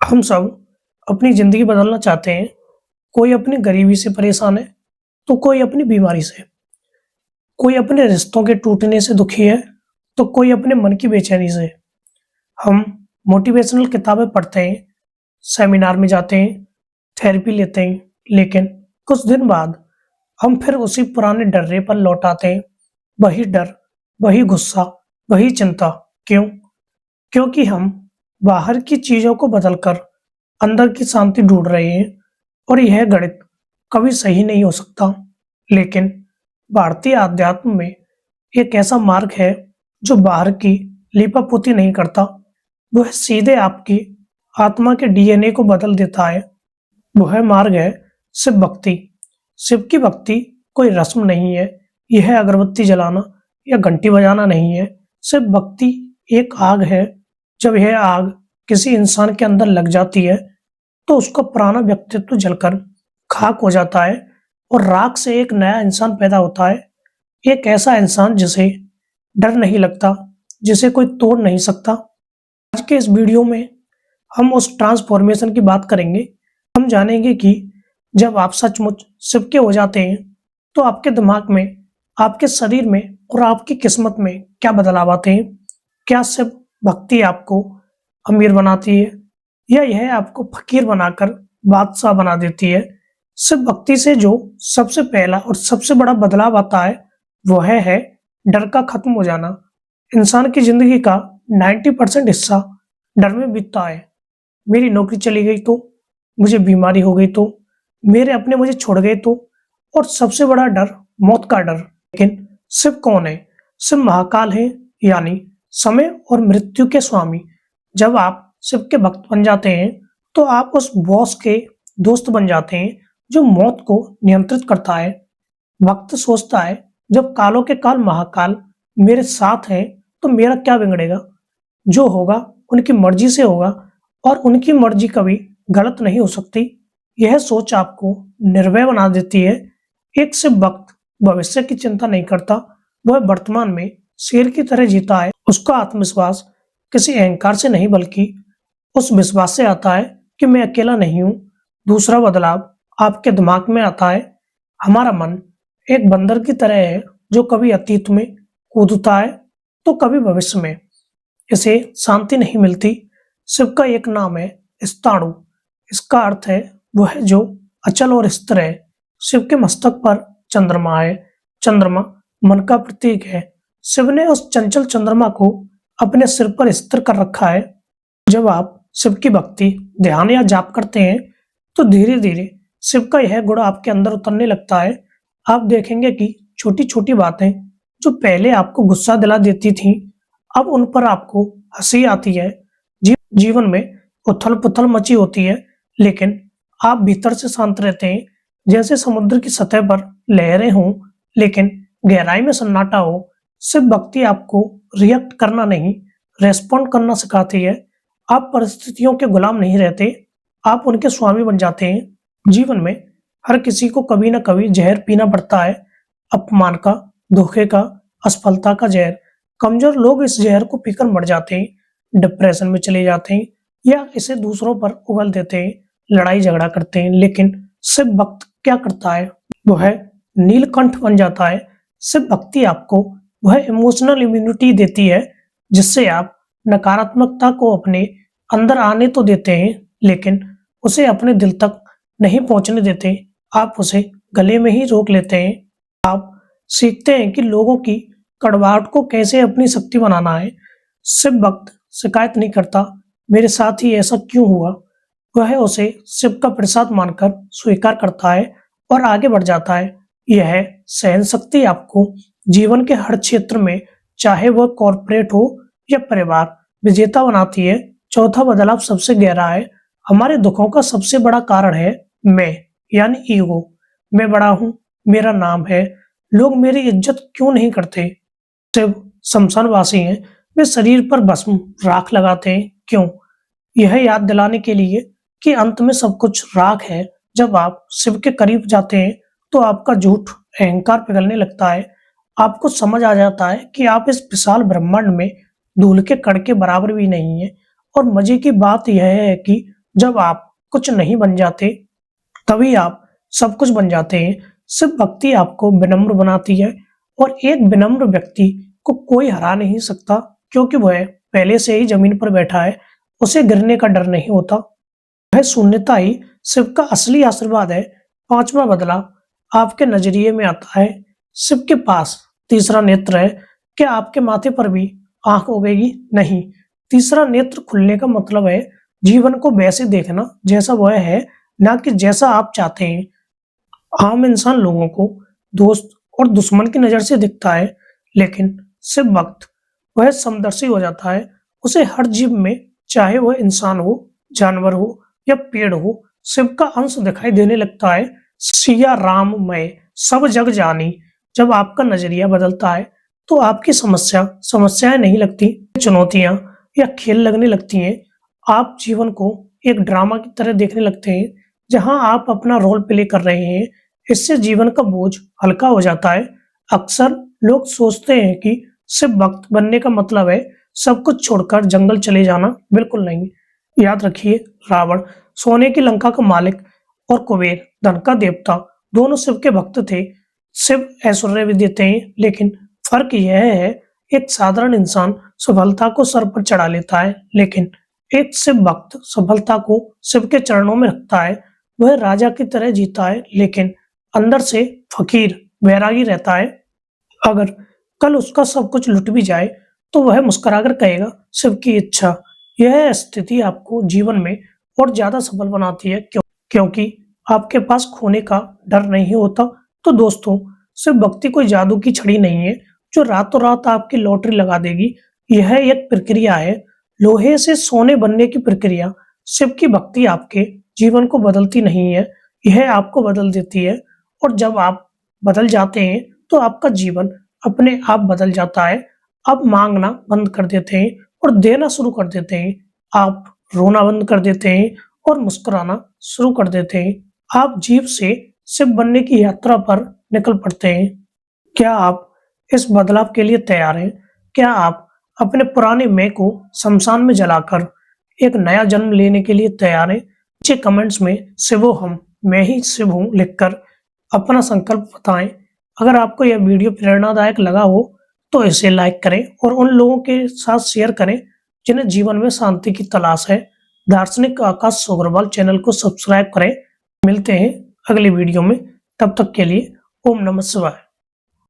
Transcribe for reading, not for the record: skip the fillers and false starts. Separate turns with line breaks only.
हम सब अपनी जिंदगी बदलना चाहते हैं। कोई अपनी गरीबी से परेशान है, तो कोई अपनी बीमारी से। कोई अपने रिश्तों के टूटने से दुखी है, तो कोई अपने मन की बेचैनी से। हम मोटिवेशनल किताबें पढ़ते हैं, सेमिनार में जाते हैं, थेरेपी लेते हैं, लेकिन कुछ दिन बाद हम फिर उसी पुराने डर्रे पर लौट आते हैं। वही डर, वही गुस्सा, वही चिंता। क्यों? क्योंकि हम बाहर की चीजों को बदलकर अंदर की शांति ढूंढ रहे हैं, और यह गणित कभी सही नहीं हो सकता। लेकिन भारतीय आध्यात्म में एक ऐसा मार्ग है जो बाहर की लीपापोती नहीं करता। वह सीधे आपकी आत्मा के डीएनए को बदल देता है। वह मार्ग है शिव भक्ति। शिव की भक्ति कोई रस्म नहीं है। यह अगरबत्ती जलाना या घंटी बजाना नहीं है। शिव भक्ति एक आग है। जब यह आग किसी इंसान के अंदर लग जाती है, तो उसका पुराना व्यक्तित्व जलकर खाक हो जाता है और राख से एक नया इंसान पैदा होता है। एक ऐसा इंसान जिसे डर नहीं लगता, जिसे कोई तोड़ नहीं सकता। आज के इस वीडियो में हम उस ट्रांसफॉर्मेशन की बात करेंगे। हम जानेंगे कि जब आप सचमुच शिव के हो जाते हैं, तो आपके दिमाग में, आपके शरीर में और आपकी किस्मत में क्या बदलाव आते हैं। क्या शिव भक्ति आपको अमीर बनाती है, या यह आपको फकीर बनाकर बादशाह बना देती है। शिव भक्ति से जो सबसे पहला और सबसे बड़ा बदलाव आता है, वह है डर का खत्म हो जाना। इंसान की जिंदगी का 90% हिस्सा डर में बीतता है। मेरी नौकरी चली गई तो, मुझे बीमारी हो गई तो, मेरे अपने मुझे छोड़ गए तो, और सबसे बड़ा डर मौत का डर। लेकिन शिव कौन है? शिव महाकाल है, यानी समय और मृत्यु के स्वामी। जब आप शिव के भक्त बन जाते हैं, तो आप उस बॉस के दोस्त बन जाते हैं जो मौत को नियंत्रित करता है। भक्त सोचता है, जब कालों के काल महाकाल मेरे साथ हैं, तो मेरा क्या बिगड़ेगा। जो होगा उनकी मर्जी से होगा, और उनकी मर्जी कभी गलत नहीं हो सकती। यह सोच आपको निर्भय बना देती है। एक शिव भक्त भविष्य की चिंता नहीं करता। वह वर्तमान में शेर की तरह जीता है। उसका आत्मविश्वास किसी अहंकार से नहीं, बल्कि उस विश्वास से आता है कि मैं अकेला नहीं हूं। दूसरा बदलाव आपके दिमाग में आता है। हमारा मन एक बंदर की तरह है, जो कभी अतीत में कूदता है, तो कभी भविष्य में। इसे शांति नहीं मिलती। शिव का एक नाम है स्थाणु। इसका अर्थ है वह जो अचल और स्थिर है। शिव के मस्तक पर चंद्रमा है। चंद्रमा मन का प्रतीक है। शिव ने उस चंचल चंद्रमा को अपने सिर पर स्थिर कर रखा है। जब आप शिव की भक्ति, ध्यान या जाप करते हैं, तो धीरे धीरे शिव का यह गुण आपके अंदर उतरने लगता है। आप देखेंगे कि छोटी छोटी बातें जो पहले आपको गुस्सा दिला देती थीं, अब उन पर आपको हंसी आती है। जीवन में उथल पुथल मची होती है, लेकिन आप भीतर से शांत रहते हैं। जैसे समुद्र की सतह पर लहरें हों, लेकिन गहराई में सन्नाटा हो। शिव भक्ति आपको रिएक्ट करना नहीं, रेस्पॉन्ड करना सिखाती है। आप परिस्थितियों के गुलाम नहीं रहते, आप उनके स्वामी बन जाते हैं। जीवन में हर किसी को कभी न कभी जहर पीना पड़ता है। अपमान का, धोखे का, असफलता का जहर। कमजोर लोग इस जहर को पीकर मर जाते हैं, डिप्रेशन में चले जाते हैं, या इसे दूसरों पर उगल देते हैं, लड़ाई झगड़ा करते हैं। लेकिन शिव भक्त क्या करता है? वह नीलकंठ बन जाता है। शिव भक्ति आपको वह इमोशनल इम्यूनिटी देती है, जिससे आप नकारात्मकता को अपने अंदर आने तो देते हैं, लेकिन उसे अपने दिल तक नहीं पहुंचने देते। आप उसे गले में ही रोक लेते हैं। आप सीखते हैं कि लोगों की कड़वाहट को कैसे अपनी शक्ति बनाना है। शिव भक्त शिकायत नहीं करता, मेरे साथ ही ऐसा क्यों हुआ। वह उसे शिव का प्रसाद मानकर स्वीकार करता है और आगे बढ़ जाता है। यह सहन शक्ति आपको जीवन के हर क्षेत्र में, चाहे वह कॉर्पोरेट हो या परिवार, विजेता बनाती है। चौथा बदलाव सबसे गहरा है। हमारे दुखों का सबसे बड़ा कारण है मैं, यानी ईगो। मैं बड़ा हूं, मेरा नाम है, लोग मेरी इज्जत क्यों नहीं करते। शिव शमशानवासी हैं, वे शरीर पर भस्म राख लगाते हैं। क्यों? यह याद दिलाने के लिए कि अंत में सब कुछ राख है। जब आप शिव के करीब जाते हैं, तो आपका झूठ अहंकार पिघलने लगता है। आपको समझ आ जाता है कि आप इस विशाल ब्रह्मांड में धूल के कण के बराबर भी नहीं है। और मजे की बात यह है कि जब आप कुछ नहीं बन जाते तभी आप सब कुछ बन जाते हैं। सिर्फ भक्ति आपको विनम्र बनाती है और एक विनम्र व्यक्ति को कोई हरा नहीं सकता, क्योंकि वह पहले से ही जमीन पर बैठा है, उसे गिरने का डर नहीं होता। वह शून्यता ही शिव का असली आशीर्वाद है। पांचवा बदलाव आपके नजरिए में आता है। शिव के पास तीसरा नेत्र है। क्या आपके माथे पर भी आंख उगेगी? नहीं। तीसरा नेत्र खुलने का मतलब है जीवन को वैसे देखना जैसा वह है, ना कि जैसा आप चाहते हैं। आम इंसान लोगों को दोस्त और दुश्मन की नजर से दिखता है, लेकिन शिव भक्त वह समदर्शी हो जाता है। उसे हर जीव में, चाहे वह इंसान हो, जानवर हो या पेड़ हो, शिव का अंश दिखाई देने लगता है। सिया राम मैं सब जग जानी। जब आपका नजरिया बदलता है तो आपकी समस्याएं नहीं लगती, चुनौतियां या खेल लगने लगती हैं। आप जीवन को एक ड्रामा की तरह देखने लगते हैं, जहां आप अपना रोल प्ले कर रहे हैं। इससे जीवन का बोझ हल्का हो जाता है। अक्सर लोग सोचते हैं कि सिर्फ भक्त बनने का मतलब है सब कुछ छोड़कर जंगल चले जाना। बिल्कुल नहीं। याद रखिए, रावण सोने की लंका का मालिक और कुबेर धन का देवता दोनों शिव के भक्त थे। शिव ऐश्वर्य भी देते हैं, लेकिन फर्क यह है, एक साधारण इंसान सफलता को सर पर चढ़ा लेता है, लेकिन एक शिव भक्त सफलता को शिव के चरणों में रखता है। वह राजा की तरह जीता है, लेकिन अंदर से फकीर वैरागी रहता है। अगर कल उसका सब कुछ लुट भी जाए तो वह मुस्कुराकर कहेगा, शिव की इच्छा। यह स्थिति आपको जीवन में और ज्यादा सफल बनाती है, क्योंकि आपके पास खोने का डर नहीं होता। तो दोस्तों, शिव भक्ति कोई जादू की छड़ी नहीं है जो रातों रात आपकी लॉटरी लगा देगी। यह एक प्रक्रिया है, लोहे से सोने बनने की प्रक्रिया। शिव की भक्ति आपके जीवन को बदलती नहीं है, यह आपको बदल देती है। और जब आप बदल जाते हैं तो आपका जीवन अपने आप बदल जाता है। आप मांगना बंद कर देते हैं और देना शुरू कर देते हैं। आप रोना बंद कर देते हैं और मुस्कुराना शुरू कर देते हैं। आप जीव से शिव बनने की यात्रा पर निकल पड़ते हैं। क्या आप इस बदलाव के लिए तैयार हैं? क्या आप अपने पुराने मैं को शमशान में जलाकर एक नया जन्म लेने के लिए तैयार हैं? नीचे कमेंट्स में शिवो हम, मैं ही शिव हूं लिखकर अपना संकल्प बताएं। अगर आपको यह वीडियो प्रेरणादायक लगा हो तो इसे लाइक करें और उन लोगों के साथ शेयर करें जिन्हें जीवन में शांति की तलाश है। दार्शनिक आकाश सोगरवाल चैनल को सब्सक्राइब करें। मिलते हैं अगली वीडियो में, तब तक के लिए ओम नमः शिवाय।